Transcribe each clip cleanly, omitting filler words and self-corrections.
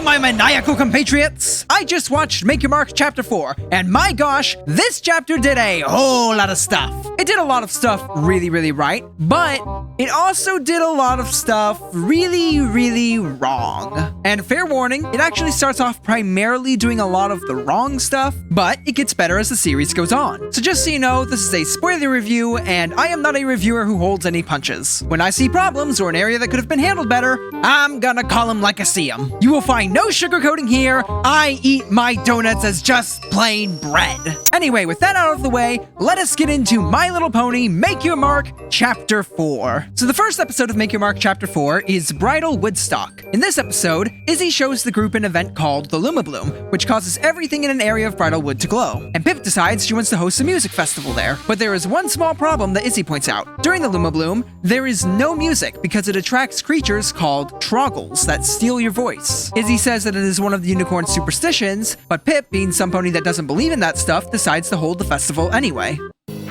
my maniacal compatriots! I just watched Make Your Mark Chapter 4, and my gosh, this chapter did a whole lot of stuff. It did a lot of stuff really right, but it also did a lot of stuff really wrong. And fair warning, it actually starts off primarily doing a lot of the wrong stuff, but it gets better as the series goes on. So just so you know, this is a spoiler review, and I am not a reviewer who holds any punches. When I see problems or an area that could have been handled better, I'm gonna call them like I see them. You will find no sugarcoating here. I eat my donuts as just plain bread. Anyway, with that out of the way, let us get into My Little Pony Make Your Mark Chapter 4. So the first episode of Make Your Mark Chapter 4 is Bridal Woodstock. In this episode, Izzy shows the group an event called the Luma Bloom, which causes everything in an area of bridal wood to glow. And Pip decides she wants to host a music festival there. But there is one small problem that Izzy points out. During the Luma Bloom, there is no music because it attracts creatures called troggles that steal your voice. Izzy says that it is one of the unicorn's superstitions, but Pip, being some pony that doesn't believe in that stuff, decides to hold the festival anyway.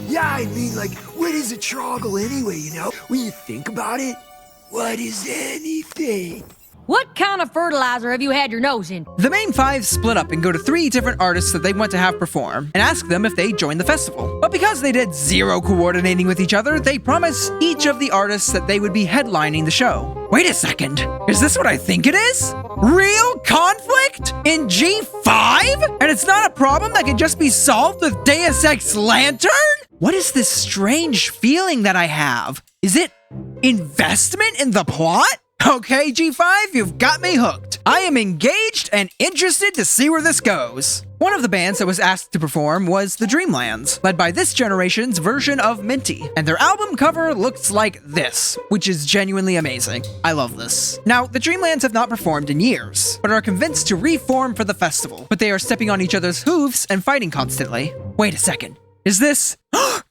Yeah, I mean, like, what is a troggle anyway, you know? When you think about it, what is anything? What kind of fertilizer have you had your nose in? The main five split up and go to 3 different artists that they want to have perform and ask them if they join the festival. But because they did zero coordinating with each other, they promise each of the artists that they would be headlining the show. Wait a second, is this what I think it is? Real conflict in G5? And it's not a problem that can just be solved with Deus Ex Lantern? What is this strange feeling that I have? Is it investment in the plot? Okay, G5, you've got me hooked. I am engaged and interested to see where this goes. One of the bands that was asked to perform was the Dreamlands, led by this generation's version of Minty, and their album cover looks like this, which is genuinely amazing. I love this. Now, the Dreamlands have not performed in years, but are convinced to reform for the festival, but they are stepping on each other's hooves and fighting constantly. Wait a second, is this...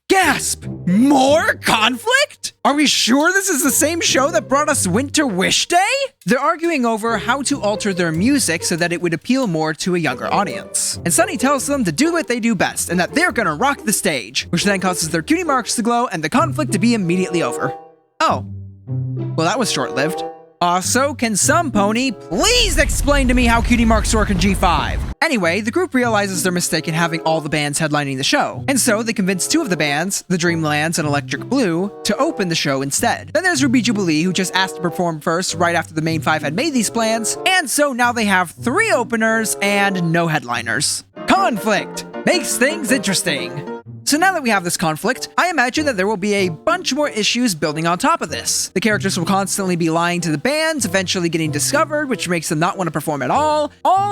Gasp! More conflict? Are we sure this is the same show that brought us Winter Wish Day? They're arguing over how to alter their music so that it would appeal more to a younger audience. And Sunny tells them to do what they do best and that they're gonna rock the stage, which then causes their cutie marks to glow and the conflict to be immediately over. Oh. Well, that was short-lived. Also, can some pony please explain to me how cutie marks work in G5? Anyway, the group realizes their mistake in having all the bands headlining the show, and so they convince 2 of the bands, the Dreamlands and Electric Blue, to open the show instead. Then there's Ruby Jubilee, who just asked to perform first right after the main 5 had made these plans, and so now they have 3 openers and no headliners. Conflict makes things interesting. So now that we have this conflict, I imagine that there will be a bunch more issues building on top of this. The characters will constantly be lying to the bands, eventually getting discovered, which makes them not want to perform at all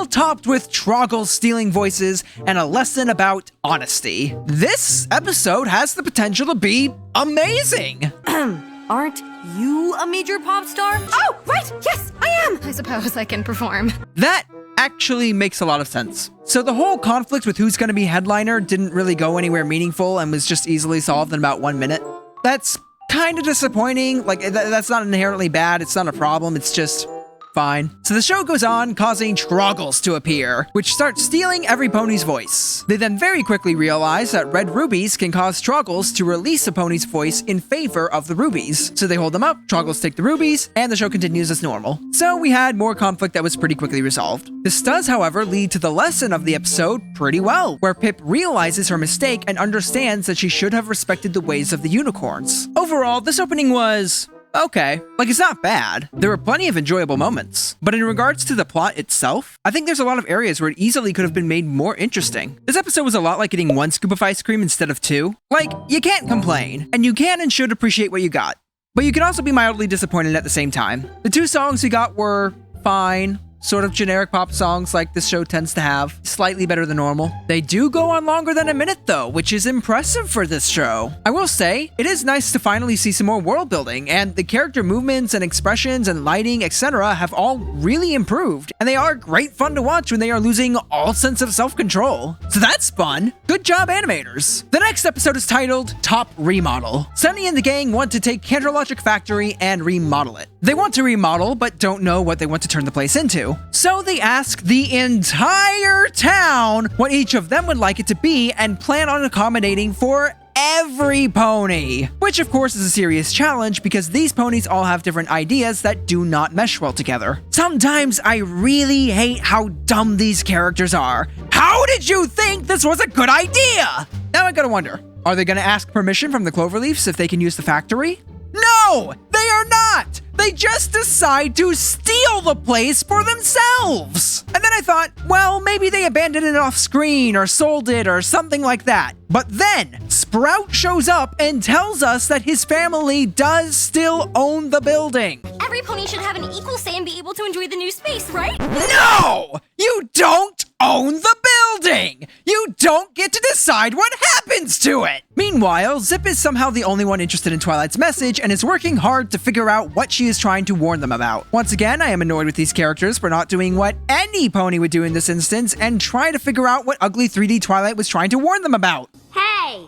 topped with troggles stealing voices and a lesson about honesty. This episode has the potential to be amazing! Aren't you a major pop star? Oh, right, yes, I am! I suppose I can perform. That actually makes a lot of sense. So the whole conflict with who's going to be headliner didn't really go anywhere meaningful and was just easily solved in about 1 minute. That's kind of disappointing. Like, that's not inherently bad. It's not a problem. It's just fine. So the show goes on, causing troggles to appear, which start stealing every pony's voice. They then very quickly realize that red rubies can cause troggles to release a pony's voice in favor of the rubies. So they hold them up, troggles take the rubies, and the show continues as normal. So we had more conflict that was pretty quickly resolved. This does, however, lead to the lesson of the episode pretty well, where Pip realizes her mistake and understands that she should have respected the ways of the unicorns. Overall, this opening was... okay. Like, it's not bad. There were plenty of enjoyable moments. But in regards to the plot itself, I think there's a lot of areas where it easily could have been made more interesting. This episode was a lot like getting 1 scoop of ice cream instead of 2. Like, you can't complain, and you can and should appreciate what you got. But you can also be mildly disappointed at the same time. The 2 songs we got were fine. Sort of generic pop songs like this show tends to have. Slightly better than normal. They do go on longer than a minute though, which is impressive for this show. I will say, it is nice to finally see some more world building, and the character movements and expressions and lighting, etc. have all really improved, and they are great fun to watch when they are losing all sense of self-control. So that's fun. Good job, animators. The next episode is titled Top Remodel. Sunny and the gang want to take Canterlogic Factory and remodel it. They want to remodel, but don't know what they want to turn the place into. So they ask the entire town what each of them would like it to be and plan on accommodating for every pony, which of course is a serious challenge because these ponies all have different ideas that do not mesh well together. Sometimes I really hate how dumb these characters are. How did you think this was a good idea? Now I gotta wonder, are they gonna ask permission from the Cloverleafs if they can use the factory? No, they are not! They just decide to steal the place for themselves! And then I thought, well, maybe they abandoned it off screen or sold it or something like that. But then, Sprout shows up and tells us that his family does still own the building. Every pony should have an equal say and be able to enjoy the new space, right? No! You don't own the building! You don't get to decide what happens to it! Meanwhile, Zip is somehow the only one interested in Twilight's message and is working hard to figure out what she is trying to warn them about. Once again, I am annoyed with these characters for not doing what any pony would do in this instance and try to figure out what ugly 3D Twilight was trying to warn them about. Hey!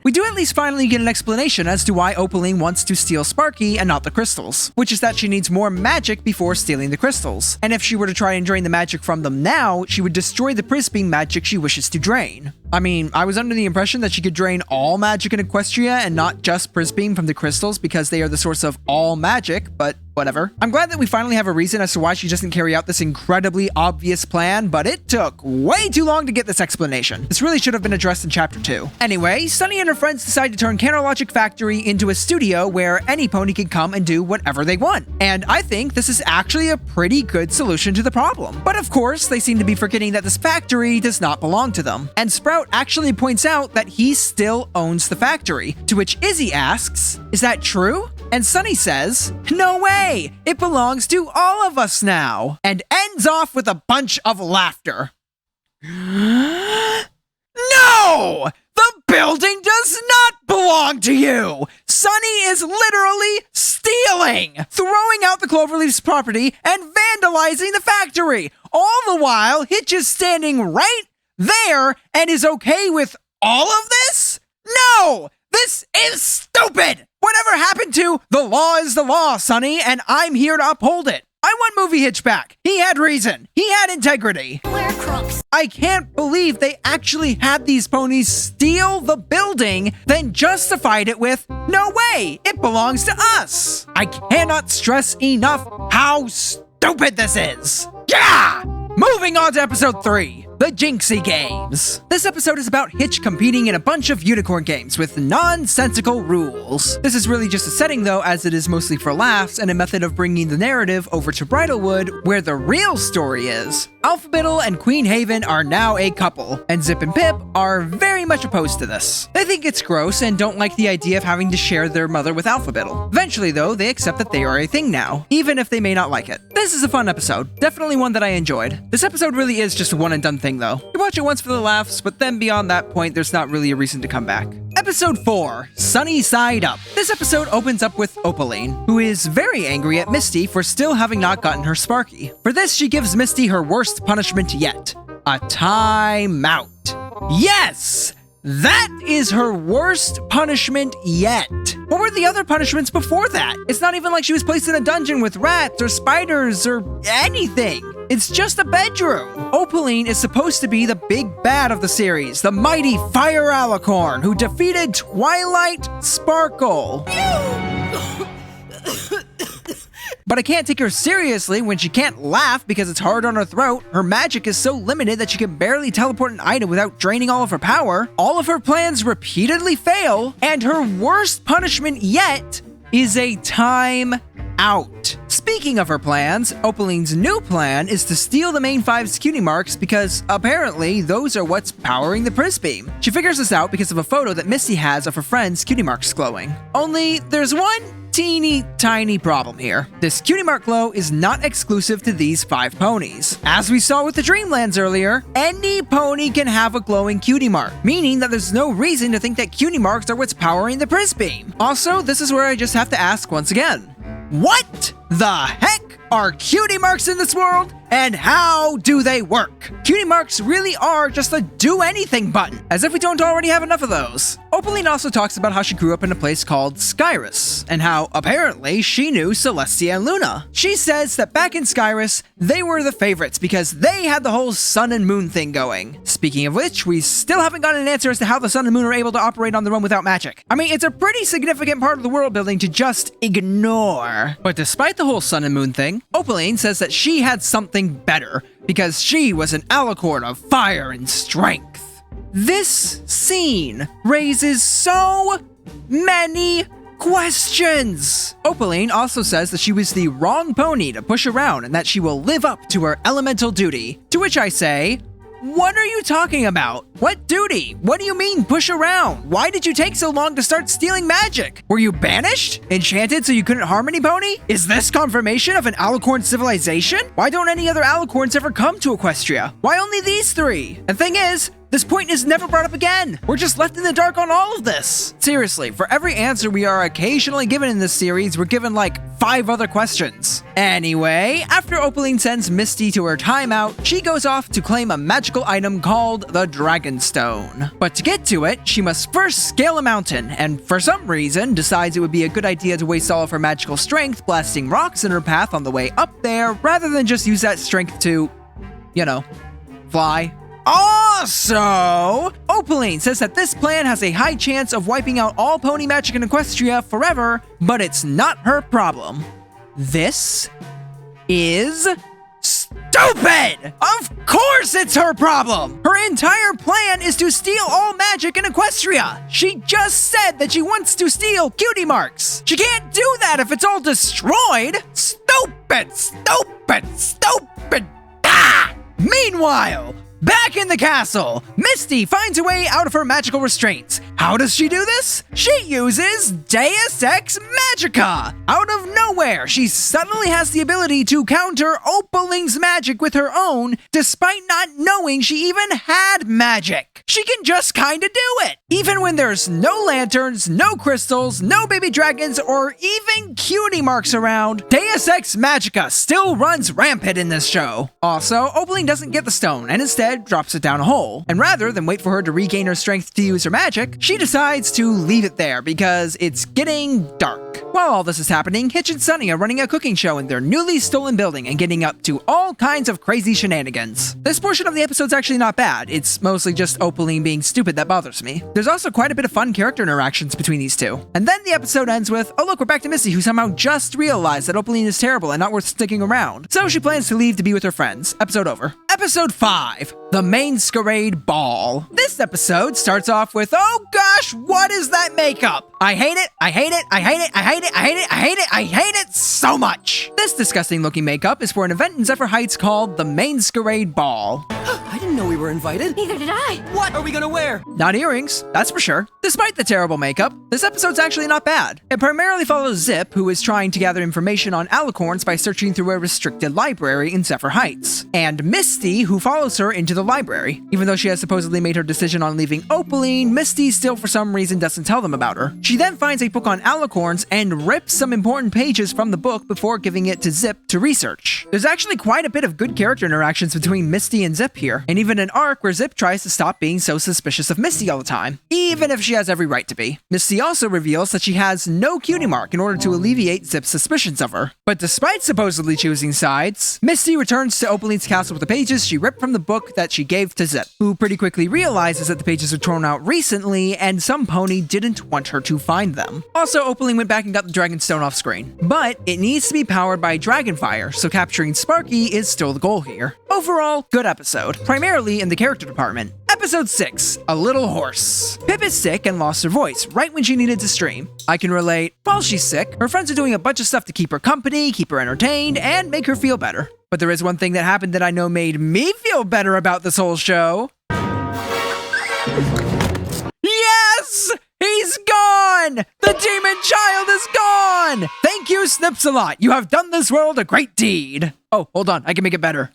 We do at least finally get an explanation as to why Opaline wants to steal Sparky and not the crystals, which is that she needs more magic before stealing the crystals. And if she were to try and drain the magic from them now, she would destroy the Prisbeam magic she wishes to drain. I mean, I was under the impression that she could drain all magic in Equestria and not just Prisbeam from the crystals because they are the source of all magic, but whatever. I'm glad that we finally have a reason as to why she doesn't carry out this incredibly obvious plan, but it took way too long to get this explanation. This really should have been addressed in Chapter 2. Anyway, Sunny and her friends decide to turn Canalogic Factory into a studio where any pony can come and do whatever they want. And I think this is actually a pretty good solution to the problem. But of course, they seem to be forgetting that this factory does not belong to them. And Sprout actually points out that he still owns the factory, to which Izzy asks, "Is that true?" And Sunny says, "No way! It belongs to all of us now!" And ends off with a bunch of laughter. No! The building does not belong to you! Sunny is literally stealing! Throwing out the Cloverleaf's property and vandalizing the factory! All the while, Hitch is standing right there and is okay with all of this? No! This is stupid! Whatever happened to the law is the law, Sunny, and I'm here to uphold it. I want Movie Hitch back. He had reason. He had integrity. We're crooks. I can't believe they actually had these ponies steal the building, then justified it with, "No way, it belongs to us." I cannot stress enough how stupid this is. Yeah! Moving on to episode 3. The Jinxie Games. This episode is about Hitch competing in a bunch of unicorn games with nonsensical rules. This is really just a setting though, as it is mostly for laughs and a method of bringing the narrative over to Bridalwood, where the real story is. Alphabettle and Queen Haven are now a couple, and Zip and Pip are very much opposed to this. They think it's gross and don't like the idea of having to share their mother with Alphabettle. Eventually though, they accept that they are a thing now, even if they may not like it. This is a fun episode, definitely one that I enjoyed. This episode really is just a one and done thing though. You watch it once for the laughs, but then beyond that point, there's not really a reason to come back. Episode 4, Sunny Side Up. This episode opens up with Opaline, who is very angry at Misty for still having not gotten her Sparky. For this, she gives Misty her worst punishment yet, a timeout. Yes! That is her worst punishment yet. What were the other punishments before that? It's not even like she was placed in a dungeon with rats or spiders or anything. It's just a bedroom. Opaline is supposed to be the big bad of the series, the mighty Fire Alicorn who defeated Twilight Sparkle. But I can't take her seriously when she can't laugh because it's hard on her throat, her magic is so limited that she can barely teleport an item without draining all of her power, all of her plans repeatedly fail, and her worst punishment yet is a time out. Speaking of her plans, Opaline's new plan is to steal the main 5's cutie marks because apparently those are what's powering the Prisbeam. She figures this out because of a photo that Misty has of her friend's cutie marks glowing. Only there's one teeny tiny problem here. This cutie mark glow is not exclusive to these 5 ponies. As we saw with the Dreamlands earlier, any pony can have a glowing cutie mark, meaning that there's no reason to think that cutie marks are what's powering the Prisbeam. Also, this is where I just have to ask once again, what the heck are cutie marks in this world, and how do they work? Cutie marks really are just a do anything button, as if we don't already have enough of those. Opaline also talks about how she grew up in a place called Skyrus, and how apparently she knew Celestia and Luna. She says that back in Skyrus, they were the favorites because they had the whole sun and moon thing going. Speaking of which, we still haven't gotten an answer as to how the sun and moon are able to operate on their own without magic. I mean, it's a pretty significant part of the world building to just ignore. But despite the whole sun and moon thing, Opaline says that she had something better because she was an alicorn of fire and strength. This scene raises so many questions! Opaline also says that she was the wrong pony to push around and that she will live up to her elemental duty. To which I say, what are you talking about? What duty? What do you mean push around? Why did you take so long to start stealing magic? Were you banished? Enchanted so you couldn't harm any pony? Is this confirmation of an alicorn civilization? Why don't any other alicorns ever come to Equestria? Why only these three? And thing is, this point is never brought up again. We're just left in the dark on all of this. Seriously, for every answer we are occasionally given in this series, we're given like 5 other questions. Anyway, after Opaline sends Misty to her timeout, she goes off to claim a magical item called the Dragonstone. But to get to it, she must first scale a mountain, and for some reason decides it would be a good idea to waste all of her magical strength blasting rocks in her path on the way up there, rather than just use that strength to, you know, fly. Also, Opaline says that this plan has a high chance of wiping out all pony magic in Equestria forever, but it's not her problem. This is stupid! Of course it's her problem! Her entire plan is to steal all magic in Equestria! She just said that she wants to steal cutie marks! She can't do that if it's all destroyed! Stupid! Stupid! Stupid! Ah! Meanwhile, back in the castle, Misty finds a way out of her magical restraints. How does she do this? She uses Deus Ex Magica! Out of nowhere, she suddenly has the ability to counter Opaline's magic with her own, despite not knowing she even had magic. She can just kinda do it! Even when there's no lanterns, no crystals, no baby dragons, or even cutie marks around, Deus Ex Magica still runs rampant in this show. Also, Opaline doesn't get the stone, and instead drops it down a hole. And rather than wait for her to regain her strength to use her magic, she decides to leave it there because it's getting dark. While all this is happening, Hitch and Sunny are running a cooking show in their newly stolen building and getting up to all kinds of crazy shenanigans. This portion of the episode's actually not bad. It's mostly just Opaline being stupid that bothers me. There's also quite a bit of fun character interactions between these two. And then the episode ends with, oh look, we're back to Misty, who somehow just realized that Opaline is terrible and not worth sticking around. So she plans to leave to be with her friends. Episode over. Episode 5. The Masquerade Ball. This episode starts off with, oh gosh, what is that makeup? I hate it, I hate it, I hate it, I hate it, I hate it, I hate it, I hate it so much. This disgusting looking makeup is for an event in Zephyr Heights called the Masquerade Ball. I didn't know we were invited. Neither did I. What are we gonna wear? Not earrings, that's for sure. Despite the terrible makeup, this episode's actually not bad. It primarily follows Zip, who is trying to gather information on alicorns by searching through a restricted library in Zephyr Heights, and Misty, who follows her into the library. Even though she has supposedly made her decision on leaving Opaline, Misty still for some reason doesn't tell them about her. She then finds a book on alicorns and rips some important pages from the book before giving it to Zip to research. There's actually quite a bit of good character interactions between Misty and Zip here, and even an arc where Zip tries to stop being so suspicious of Misty all the time, even if she has every right to be. Misty also reveals that she has no cutie mark in order to alleviate Zip's suspicions of her. But despite supposedly choosing sides, Misty returns to Opaline's castle with the pages she ripped from the book that she gave to Zip, who pretty quickly realizes that the pages were torn out recently and some pony didn't want her to find them. Also, Opaline went back and got the Dragonstone off screen, but it needs to be powered by Dragonfire, so capturing Sparky is still the goal here. Overall, good episode, primarily in the character department. Episode 6, A Little Horse. Pip is sick and lost her voice right when she needed to stream. I can relate. While she's sick, her friends are doing a bunch of stuff to keep her company, keep her entertained, and make her feel better. But there is one thing that happened that I know made me feel better about this whole show. Yes! He's gone! The demon child is gone! Thank you, Snipsalot. You have done this world a great deed. Oh, hold on. I can make it better.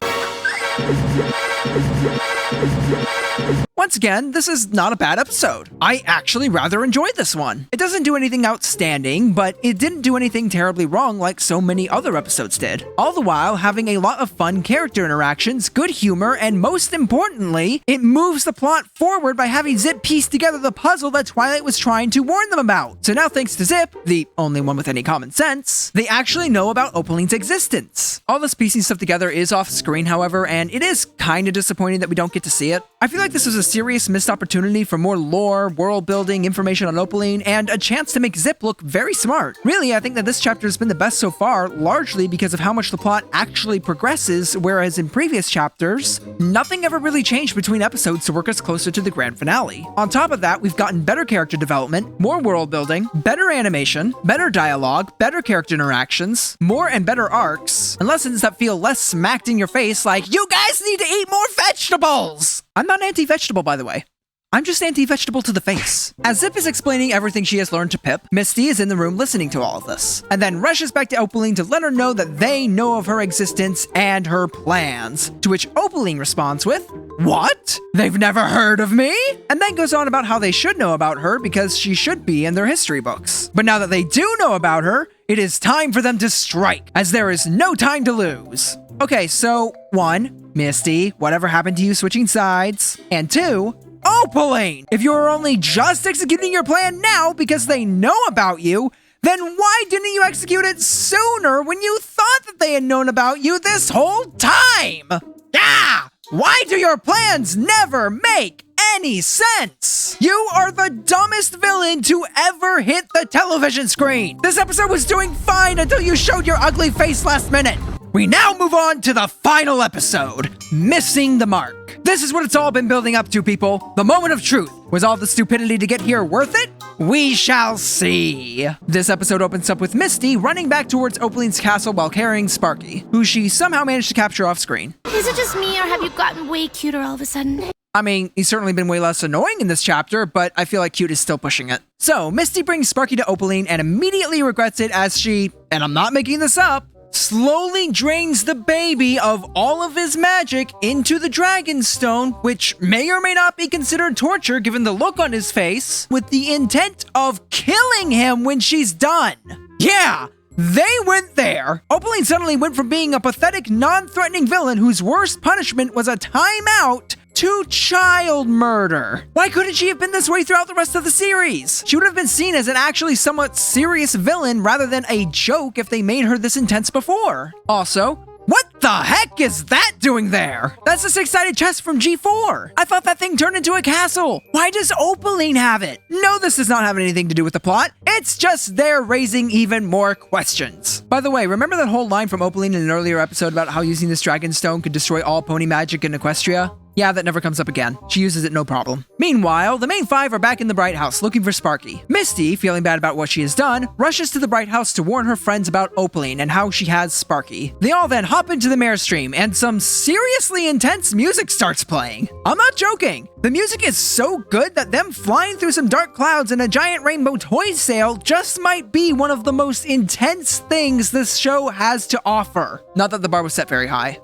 Once again, this is not a bad episode. I actually rather enjoyed this one. It doesn't do anything outstanding, but it didn't do anything terribly wrong like so many other episodes did. All the while having a lot of fun character interactions, good humor, and most importantly, it moves the plot forward by having Zip piece together the puzzle that Twilight was trying to warn them about. So now thanks to Zip, the only one with any common sense, they actually know about Opaline's existence. All this piecing stuff together is off screen, however, and it is kind of disappointing that we don't get to see it. I feel like this was a serious missed opportunity for more lore, world building, information on Opaline, and a chance to make Zip look very smart. Really, I think that this chapter has been the best so far, largely because of how much the plot actually progresses, whereas in previous chapters, nothing ever really changed between episodes to work us closer to the grand finale. On top of that, we've gotten better character development, more world building, better animation, better dialogue, better character interactions, more and better arcs, and lessons that feel less smacked in your face like, you guys need to eat more vegetables! I'm not anti-vegetable, by the way. I'm just anti-vegetable to the face. As Zip is explaining everything she has learned to Pip, Misty is in the room listening to all of this, and then rushes back to Opaline to let her know that they know of her existence and her plans, to which Opaline responds with, "What? They've never heard of me?" And then goes on about how they should know about her because she should be in their history books. But now that they do know about her, it is time for them to strike, as there is no time to lose. Okay, so 1, Misty, whatever happened to you switching sides? And 2, Opaline! If you are only just executing your plan now because they know about you, then why didn't you execute it sooner when you thought that they had known about you this whole time? Ah! Why do your plans never make any sense? You are the dumbest villain to ever hit the television screen. This episode was doing fine until you showed your ugly face last minute. We now move on to the final episode, Missing the Mark. This is what it's all been building up to, people. The moment of truth. Was all the stupidity to get here worth it? We shall see. This episode opens up with Misty running back towards Opaline's castle while carrying Sparky, who she somehow managed to capture off screen. Is it just me, or have you gotten way cuter all of a sudden? I mean, he's certainly been way less annoying in this chapter, but I feel like cute is still pushing it. So, Misty brings Sparky to Opaline and immediately regrets it as she, and I'm not making this up, slowly drains the baby of all of his magic into the Dragonstone, which may or may not be considered torture given the look on his face, with the intent of killing him when she's done. Yeah! They went there! Opaline suddenly went from being a pathetic, non-threatening villain whose worst punishment was a timeout to child murder. Why couldn't she have been this way throughout the rest of the series? She would have been seen as an actually somewhat serious villain rather than a joke if they made her this intense before. Also, what the heck is that doing there? That's a six-sided chest from G4. I thought that thing turned into a castle. Why does Opaline have it? No, this does not have anything to do with the plot. It's just they're raising even more questions. By the way, remember that whole line from Opaline in an earlier episode about how using this Dragonstone could destroy all pony magic in Equestria? Yeah, that never comes up again. She uses it no problem. Meanwhile, the main 5 are back in the Bright House looking for Sparky. Misty, feeling bad about what she has done, rushes to the Bright House to warn her friends about Opaline and how she has Sparky. They all then hop into the Mare Stream and some seriously intense music starts playing. I'm not joking. The music is so good that them flying through some dark clouds in a giant rainbow toy sale just might be one of the most intense things this show has to offer. Not that the bar was set very high.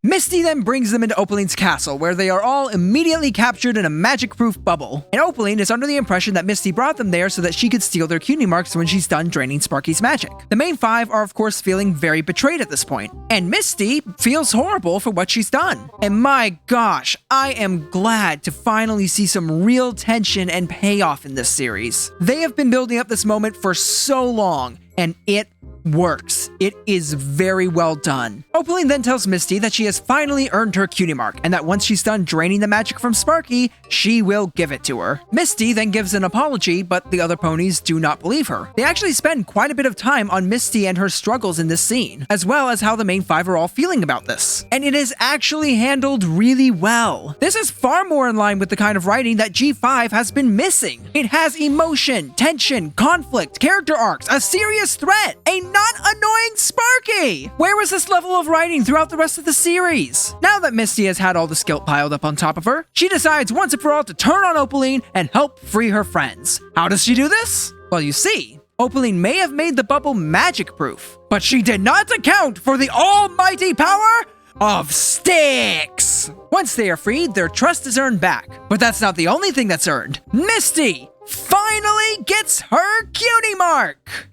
Misty then brings them into Opaline's castle, where they are all immediately captured in a magic-proof bubble. And Opaline is under the impression that Misty brought them there so that she could steal their cutie marks when she's done draining Sparky's magic. The main 5 are of course feeling very betrayed at this point, and Misty feels horrible for what she's done. And my gosh, I am glad to finally see some real tension and payoff in this series. They have been building up this moment for so long, and it works. It is very well done. Opaline then tells Misty that she has finally earned her cutie mark, and that once she's done draining the magic from Sparky, she will give it to her. Misty then gives an apology, but the other ponies do not believe her. They actually spend quite a bit of time on Misty and her struggles in this scene, as well as how the main 5 are all feeling about this. And it is actually handled really well. This is far more in line with the kind of writing that G5 has been missing. It has emotion, tension, conflict, character arcs, a serious threat, a not annoying Sparky! Where was this level of writing throughout the rest of the series? Now that Misty has had all the guilt piled up on top of her, she decides once and for all to turn on Opaline and help free her friends. How does she do this? Well, you see, Opaline may have made the bubble magic-proof, but she did not account for the almighty power of sticks. Once they are freed, their trust is earned back. But that's not the only thing that's earned. Misty finally gets her cutie mark.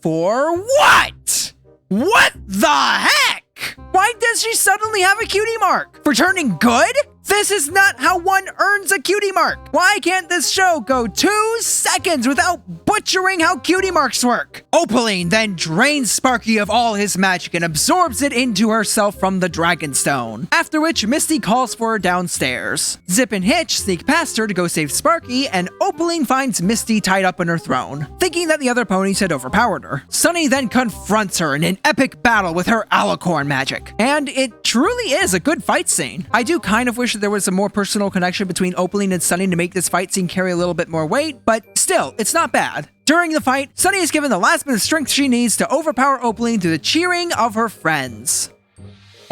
For what? What the heck? Why does she suddenly have a cutie mark? For turning good? This is not how one earns a cutie mark. Why can't this show go 2 seconds without butchering how cutie marks work? Opaline then drains Sparky of all his magic and absorbs it into herself from the Dragonstone. After which, Misty calls for her downstairs. Zip and Hitch sneak past her to go save Sparky, and Opaline finds Misty tied up in her throne, thinking that the other ponies had overpowered her. Sunny then confronts her in an epic battle with her alicorn magic, and it truly is a good fight scene. I do kind of wish there was a more personal connection between Opaline and Sunny to make this fight scene carry a little bit more weight, but still, it's not bad. During the fight, Sunny is given the last bit of strength she needs to overpower Opaline through the cheering of her friends.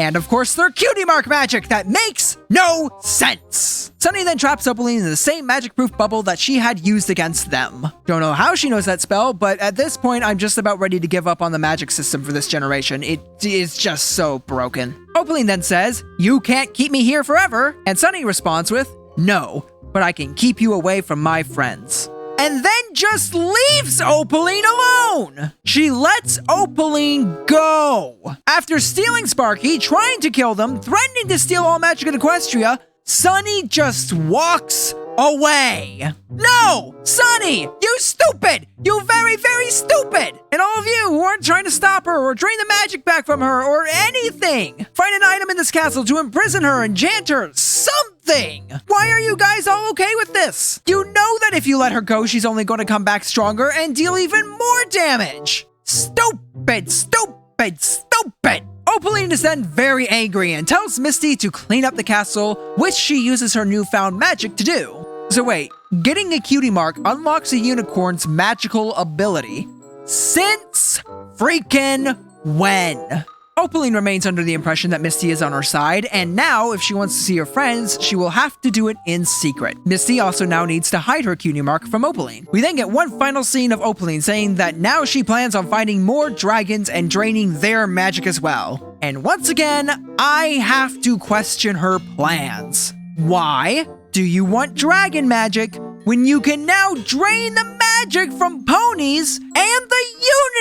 And of course, their cutie mark magic that makes no sense. Sunny then traps Opaline in the same magic-proof bubble that she had used against them. Don't know how she knows that spell, but at this point, I'm just about ready to give up on the magic system for this generation. It is just so broken. Opaline then says, "You can't keep me here forever," and Sunny responds with, "No, but I can keep you away from my friends." And then just leaves Opaline alone! She lets Opaline go! After stealing Sparky, trying to kill them, threatening to steal all magic in Equestria, Sunny just walks away. No! Sunny! You stupid! You very, very stupid! And all of you who aren't trying to stop her or drain the magic back from her or anything! Find an item in this castle to imprison her, enchant her, something! Why are you guys all okay with this? You know that if you let her go, she's only going to come back stronger and deal even more damage! Stupid, stupid, stupid! Opaline is then very angry and tells Misty to clean up the castle, which she uses her newfound magic to do. So wait, getting a cutie mark unlocks a unicorn's magical ability. Since freaking when? Opaline remains under the impression that Misty is on her side, and now, if she wants to see her friends, she will have to do it in secret. Misty also now needs to hide her cutie mark from Opaline. We then get one final scene of Opaline saying that now she plans on finding more dragons and draining their magic as well. And once again, I have to question her plans. Why do you want dragon magic when you can now drain the magic from ponies and the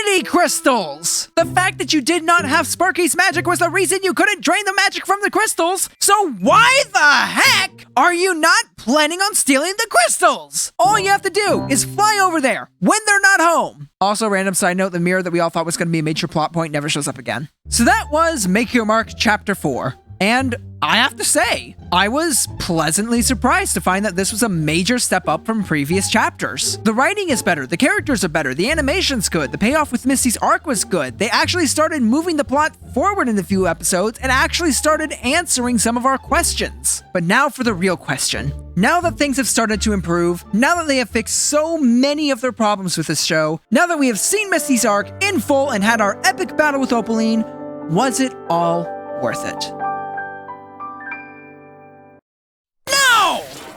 Unity crystals? The fact that you did not have Sparky's magic was the reason you couldn't drain the magic from the crystals. So why the heck are you not planning on stealing the crystals? All you have to do is fly over there when they're not home. Also, random side note, the mirror that we all thought was going to be a major plot point never shows up again. So that was Make Your Mark Chapter 4. And I have to say, I was pleasantly surprised to find that this was a major step up from previous chapters. The writing is better, the characters are better, the animation's good, the payoff with Misty's arc was good, they actually started moving the plot forward in a few episodes and actually started answering some of our questions. But now for the real question. Now that things have started to improve, now that they have fixed so many of their problems with this show, now that we have seen Misty's arc in full and had our epic battle with Opaline, was it all worth it?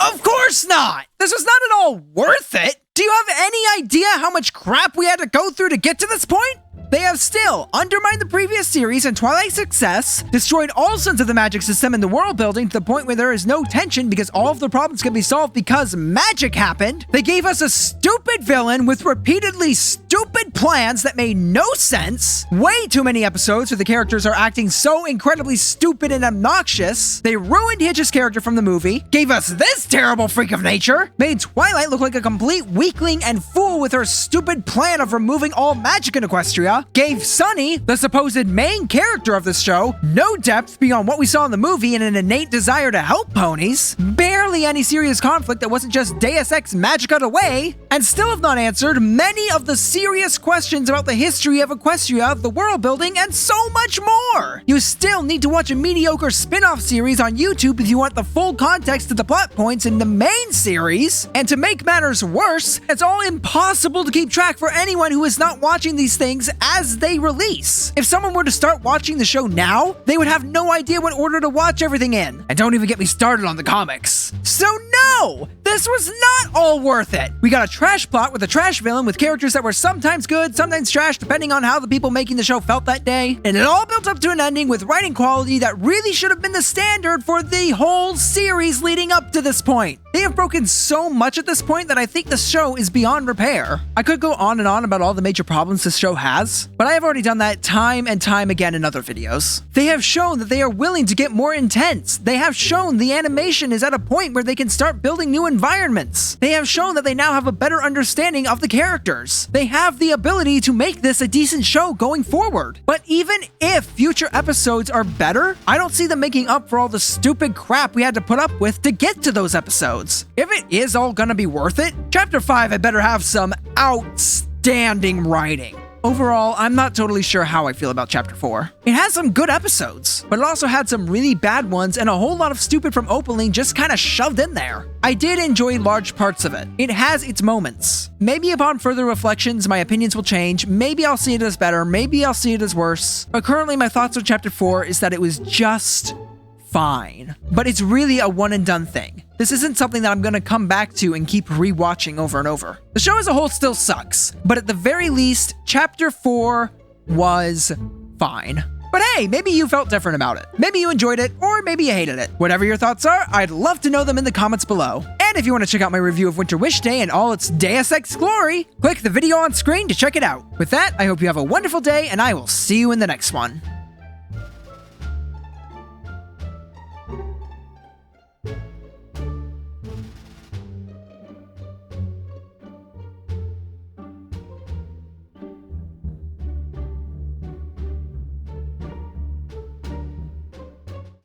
Of course not! This was not at all worth it! Do you have any idea how much crap we had to go through to get to this point? They have still undermined the previous series and Twilight's success, destroyed all sense of the magic system and the world building to the point where there is no tension because all of the problems can be solved because magic happened. They gave us a stupid villain with repeatedly stupid plans that made no sense. Way too many episodes where the characters are acting so incredibly stupid and obnoxious. They ruined Hitch's character from the movie, gave us this terrible freak of nature, made Twilight look like a complete weakling and fool with her stupid plan of removing all magic in Equestria, gave Sunny, the supposed main character of this show, no depth beyond what we saw in the movie and an innate desire to help ponies, barely any serious conflict that wasn't just Deus Ex Magicka away, and still have not answered many of the serious questions about the history of Equestria, the world building, and so much more! You still need to watch a mediocre spin-off series on YouTube if you want the full context of the plot points in the main series, and to make matters worse, it's all impossible to keep track for anyone who is not watching these things as they release. If someone were to start watching the show now, they would have no idea what order to watch everything in. And don't even get me started on the comics. So no! This was not all worth it! We got a trash plot with a trash villain with characters that were sometimes good, sometimes trash, depending on how the people making the show felt that day. And it all built up to an ending with writing quality that really should have been the standard for the whole series leading up to this point. They have broken so much at this point that I think the show is beyond repair. I could go on and on about all the major problems this show has, but I have already done that time and time again in other videos. They have shown that they are willing to get more intense. They have shown the animation is at a point where they can start building new environments. They have shown that they now have a better understanding of the characters. They have the ability to make this a decent show going forward. But even if future episodes are better, I don't see them making up for all the stupid crap we had to put up with to get to those episodes. If it is all gonna be worth it, Chapter 5 had better have some outstanding writing. Overall, I'm not totally sure how I feel about Chapter 4. It has some good episodes, but it also had some really bad ones and a whole lot of stupid from Opaling just kinda shoved in there. I did enjoy large parts of it. It has its moments. Maybe upon further reflections, my opinions will change. Maybe I'll see it as better, maybe I'll see it as worse. But currently my thoughts on Chapter 4 is that it was just fine. But it's really a one and done thing. This isn't something that I'm gonna come back to and keep rewatching over and over. The show as a whole still sucks, but at the very least, Chapter 4 was fine. But hey, maybe you felt different about it. Maybe you enjoyed it, or maybe you hated it. Whatever your thoughts are, I'd love to know them in the comments below. And if you want to check out my review of Winter Wish Day and all its Deus Ex glory, click the video on screen to check it out. With that, I hope you have a wonderful day, and I will see you in the next one.